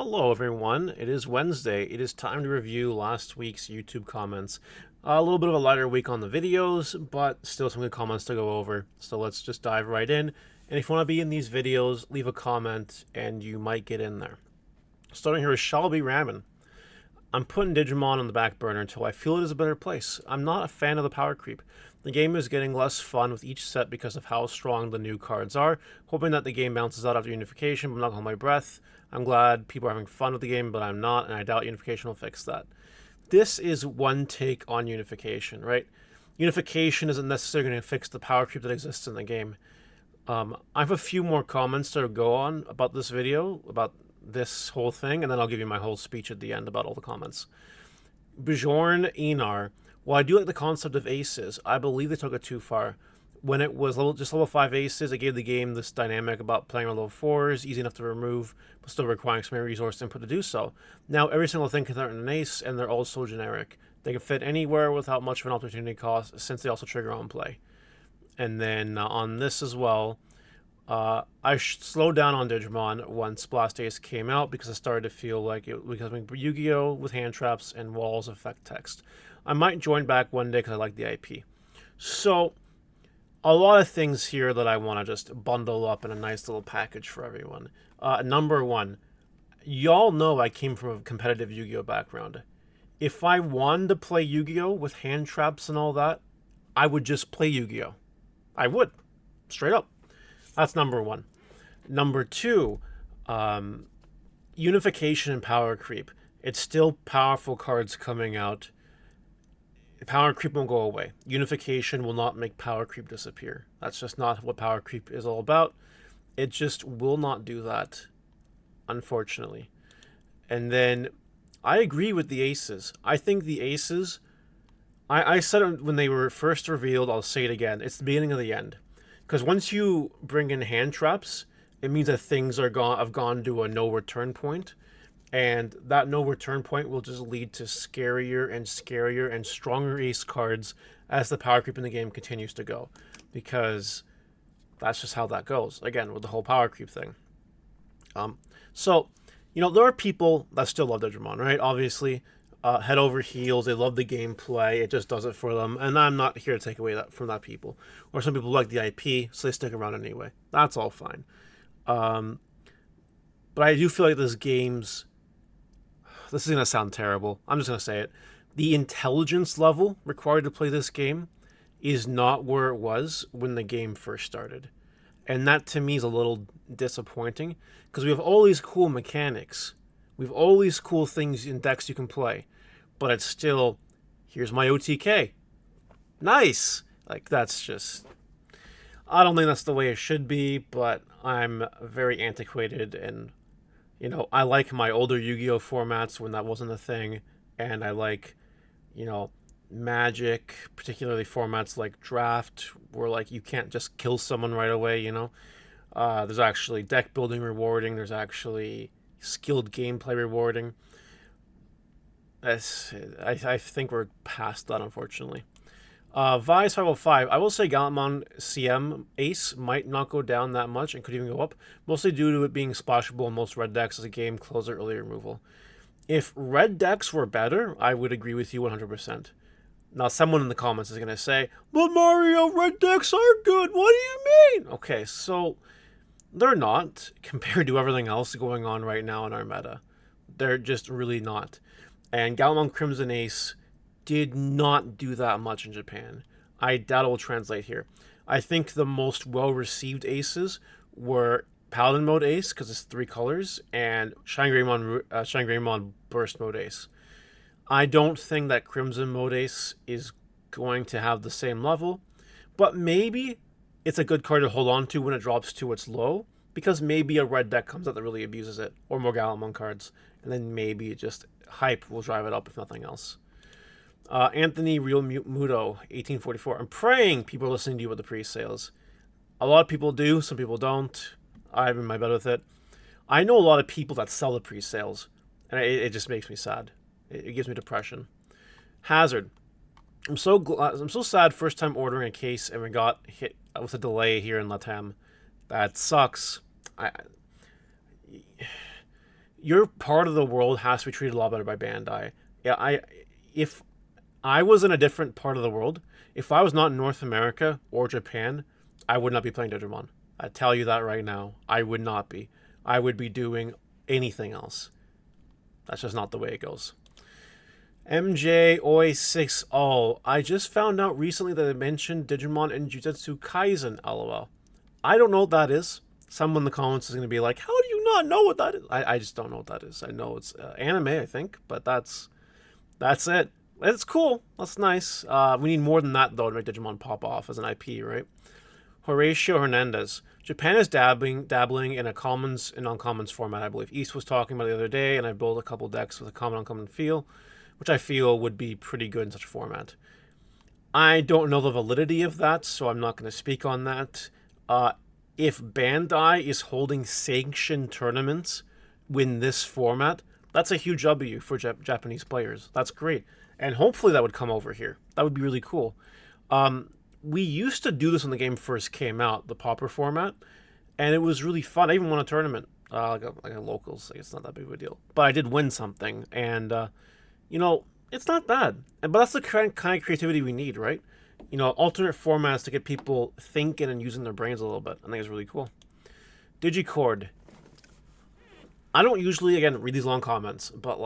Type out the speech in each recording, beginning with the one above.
Hello, everyone. It is Wednesday. It is time to review last week's YouTube comments. A little bit of a lighter week on the videos, but still some good comments to go over. So let's just dive right in. And if you want to be in these videos, leave a comment and you might get in there. Starting here with Shelby Ramen. I'm putting Digimon on the back burner until I feel it is a better place. I'm not a fan of the power creep. The game is getting less fun with each set because of how strong the new cards are. Hoping that the game bounces out after unification, but I'm not going to hold my breath. I'm glad people are having fun with the game, but I'm not, and I doubt unification will fix that. This is one take on unification, right? Unification isn't necessarily going to fix the power creep that exists in the game. I have a few more comments to go on about this video, about this whole thing, and then I'll give you my whole speech at the end about all the comments. Bjorn Enar. While I do like the concept of aces, I believe they took it too far. When it was just level 5 aces, it gave the game this dynamic about playing on level 4s, easy enough to remove, but still requiring some resource input to do so. Now, every single thing can turn an ace, and they're all so generic. They can fit anywhere without much of an opportunity cost, since they also trigger on play. And then on this as well, I slowed down on Digimon once Blast Ace came out because I started to feel like it was becoming Yu-Gi-Oh! With hand traps and walls effect text. I might join back one day because I like the IP. So, a lot of things here that I want to just bundle up in a nice little package for everyone. Number one, y'all know I came from a competitive Yu-Gi-Oh! Background. If I wanted to play Yu-Gi-Oh! With hand traps and all that, I would just play Yu-Gi-Oh! I would. Straight up. That's number one. Number two, unification and power creep. It's still powerful cards coming out. Power creep won't go away. Unification will not make power creep disappear. That's just not what power creep is all about. It just will not do that, unfortunately. And then I agree with the aces. I think the aces, I said it when they were first revealed, I'll say it again. It's the beginning of the end. Because once you bring in hand traps, it means that things have gone to a no return point, and that no return point will just lead to scarier and scarier and stronger ace cards as the power creep in the game continues to go, because that's just how that goes. Again, with the whole power creep thing. So, there are people that still love Digimon, right? Obviously, head over heels. They love the gameplay. It just does it for them. And I'm not here to take away that from that people. Or some people like the IP, so they stick around anyway. That's all fine. But I do feel like this is going to sound terrible. I'm just going to say it. The intelligence level required to play this game is not where it was when the game first started. And that to me is a little disappointing, because we have all these cool mechanics. We have all these cool things in decks you can play. But it's still, here's my OTK. Nice! Like, that's just... I don't think that's the way it should be, but I'm very antiquated, and, I like my older Yu-Gi-Oh! Formats when that wasn't a thing, and I like, Magic, particularly formats like Draft, where, like, you can't just kill someone right away, There's actually deck building rewarding, there's actually skilled gameplay rewarding. I think we're past that, unfortunately. Vice 505. I will say Gallantmon CM Ace might not go down that much and could even go up, mostly due to it being splashable in most red decks as a game closer early removal. If red decks were better, I would agree with you 100%. Now, someone in the comments is going to say, but Mario, red decks are good. What do you mean? Okay, so they're not compared to everything else going on right now in our meta. They're just really not. And Gallantmon Crimson Ace did not do that much in Japan. I doubt it will translate here. I think the most well-received aces were Paladin Mode Ace, because it's 3 colors, and Shine Greymon Burst Mode Ace. I don't think that Crimson Mode Ace is going to have the same level, but maybe it's a good card to hold on to when it drops to its low, because maybe a red deck comes out that really abuses it, or more Gallantmon cards, and then maybe just hype will drive it up if nothing else. Anthony Real Muto, 1844. I'm praying people are listening to you with the pre-sales. A lot of people do, some people don't. I'm in my bed with it. I know a lot of people that sell the pre-sales, and it just makes me sad. It gives me depression. Hazard. I'm so sad first time ordering a case and we got hit with a delay here in Latam. That sucks. your part of the world has to be treated a lot better by Bandai. Yeah, if I was in a different part of the world, if I was not in North America or Japan, I would not be playing Digimon. I tell you that right now. I would not be. I would be doing anything else. That's just not the way it goes. MJ Oi 6 All. I just found out recently that they mentioned Digimon and Jujutsu Kaisen, lol. I don't know what that is. Someone in the comments is going to be like, how do you not know what that is? I just don't know what that is. I know it's anime, I think, but that's it. It's cool. That's nice. We need more than that, though, to make Digimon pop off as an IP, right? Horatio Hernandez. Japan is dabbling in a commons and uncommons format, I believe. East was talking about it the other day, and I built a couple decks with a common uncommon feel, which I feel would be pretty good in such a format. I don't know the validity of that, so I'm not going to speak on that. If Bandai is holding sanctioned tournaments in this format, that's a huge W for Japanese players. That's great. And hopefully that would come over here. That would be really cool. We used to do this when the game first came out, the Pauper format, and it was really fun. I even won a tournament, like a locals. I guess it's not that big of a deal. But I did win something, and, it's not bad. But that's the kind of creativity we need, right? Alternate formats to get people thinking and using their brains a little bit. I think it's really cool. Digicord. I don't usually, again, read these long comments, but,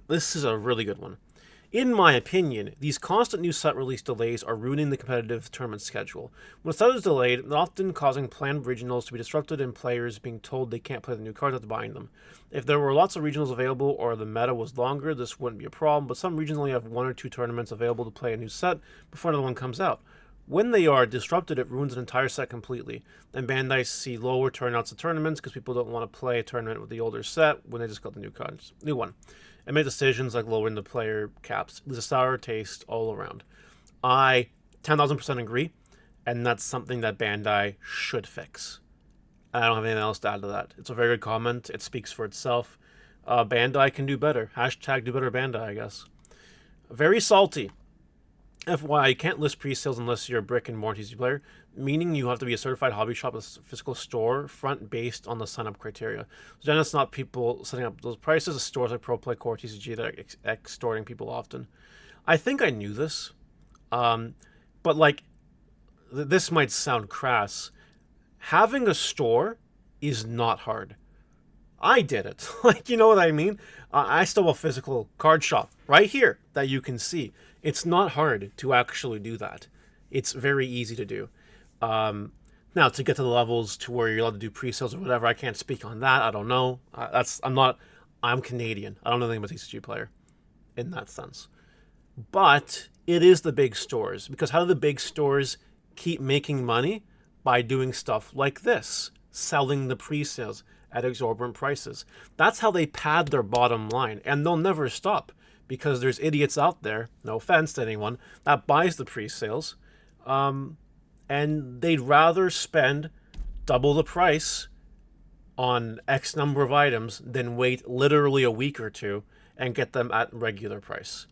this is a really good one. In my opinion, these constant new set release delays are ruining the competitive tournament schedule. When a set is delayed, it's often causing planned regionals to be disrupted and players being told they can't play the new cards after buying them. If there were lots of regionals available or the meta was longer, this wouldn't be a problem, but some regions only have 1 or 2 tournaments available to play a new set before another one comes out. When they are disrupted, it ruins an entire set completely. Then Bandai see lower turnouts of tournaments because people don't want to play a tournament with the older set when they just got the new one. And make decisions like lowering the player caps. There's a sour taste all around. I 10,000% agree, and that's something that Bandai should fix. I don't have anything else to add to that. It's a very good comment. It speaks for itself. Bandai can do better. Hashtag do better Bandai, I guess. Very salty. FYI, you can't list pre-sales unless you're a brick and mortar TCG player, meaning you have to be a certified hobby shop with a physical store front based on the sign-up criteria. So then it's not people setting up those prices, it's stores like ProPlay, Core, TCG that are extorting people often. I think I knew this, but this might sound crass. Having a store is not hard. I did it. You know what I mean? I still have a physical card shop right here that you can see. It's not hard to actually do that. It's very easy to do. Now, to get to the levels to where you're allowed to do pre-sales or whatever, I can't speak on that. I don't know. I'm Canadian. I don't know anything about TCG player in that sense. But it is the big stores, because how do the big stores keep making money? By doing stuff like this, selling the pre-sales at exorbitant prices. That's how they pad their bottom line, and they'll never stop. Because there's idiots out there, no offense to anyone, that buys the pre-sales, and they'd rather spend double the price on X number of items than wait literally a week or two and get them at regular price.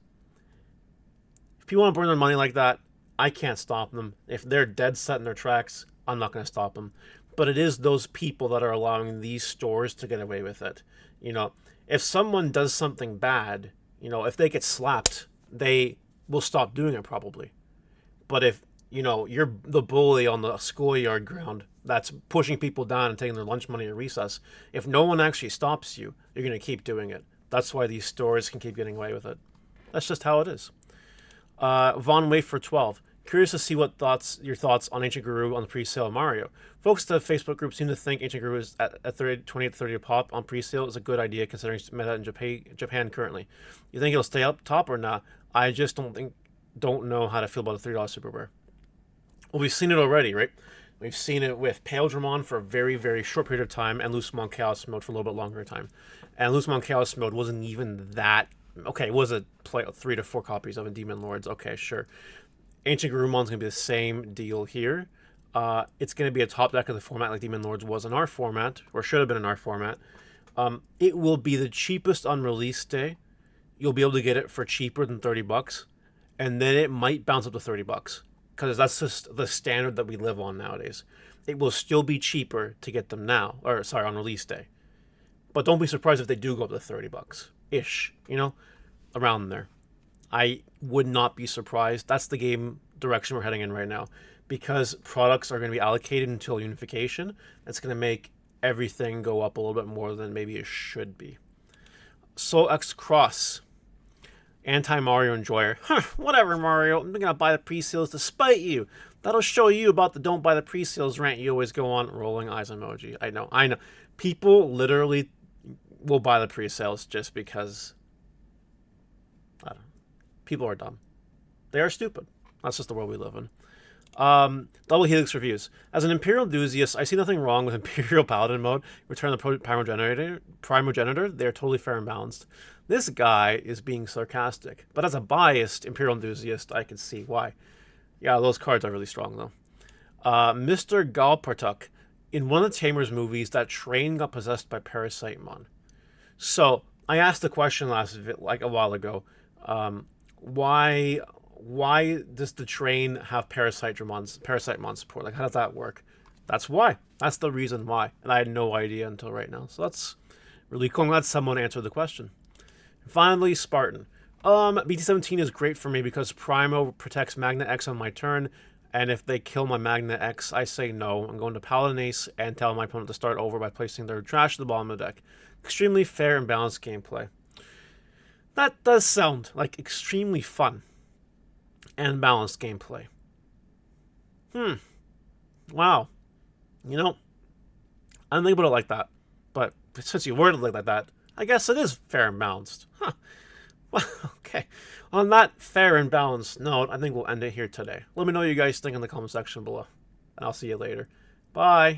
If people want to burn their money like that, I can't stop them. If they're dead set in their tracks, I'm not going to stop them. But it is those people that are allowing these stores to get away with it. If someone does something bad, if they get slapped, they will stop doing it probably. But if, you're the bully on the schoolyard ground that's pushing people down and taking their lunch money at recess, if no one actually stops you, you're going to keep doing it. That's why these stores can keep getting away with it. That's just how it is. Von Wafer 12. Curious to see your thoughts on Ancient Guru on the pre-sale of Mario. Folks at the Facebook group seem to think Ancient Guru is at 28 to 30 a pop on pre-sale is a good idea considering meta in Japan currently. You think it'll stay up top or not? I just don't know how to feel about a $3 Super Rare. Well, we've seen it already, right? We've seen it with Paildramon for a very, very short period of time and Lucemon Chaos Mode for a little bit longer time. And Lucemon Chaos Mode wasn't even that... Okay, it was a 3 to 4 copies of a Demon Lords. Okay, sure. Ancient Gurumon's going to be the same deal here. It's going to be a top deck of the format like Demon Lords was in our format, or should have been in our format. It will be the cheapest on release day. You'll be able to get it for cheaper than $30, and then it might bounce up to $30, because that's just the standard that we live on nowadays. It will still be cheaper to get them now, on release day. But don't be surprised if they do go up to $30-ish, around there. I would not be surprised. That's the game direction we're heading in right now, because products are going to be allocated until unification. That's going to make everything go up a little bit more than maybe it should be. Soul X Cross. Anti-Mario enjoyer. Whatever, Mario. I'm going to buy the pre-sales to spite you. That'll show you about the don't buy the pre-sales rant you always go on. Rolling eyes emoji. I know. People literally will buy the pre-sales just because... I don't know. People are dumb. They are stupid. That's just the world we live in. Double Helix reviews. As an Imperial enthusiast, I see nothing wrong with Imperial Paladin mode. Return the Primogenitor. They're totally fair and balanced. This guy is being sarcastic, but as a biased Imperial enthusiast, I can see why. Yeah, those cards are really strong, though. Mr. Galpartuk. In one of the Tamers movies, that train got possessed by Parasitemon. So, I asked the question a while ago. Why does the train have Parasitemon support? Like, how does that work? That's why. That's the reason why. And I had no idea until right now. So that's really cool. I'm glad someone answered the question. Finally, Spartan. BT-17 is great for me because Primo protects Magna X on my turn, and if they kill my Magna X, I say no. I'm going to Paladin Ace and tell my opponent to start over by placing their trash at the bottom of the deck. Extremely fair and balanced gameplay. That does sound like extremely fun and balanced gameplay. Wow. I didn't think about it like that. But since you worded it like that, I guess it is fair and balanced. Huh. Well, okay. On that fair and balanced note, I think we'll end it here today. Let me know what you guys think in the comment section below. And I'll see you later. Bye.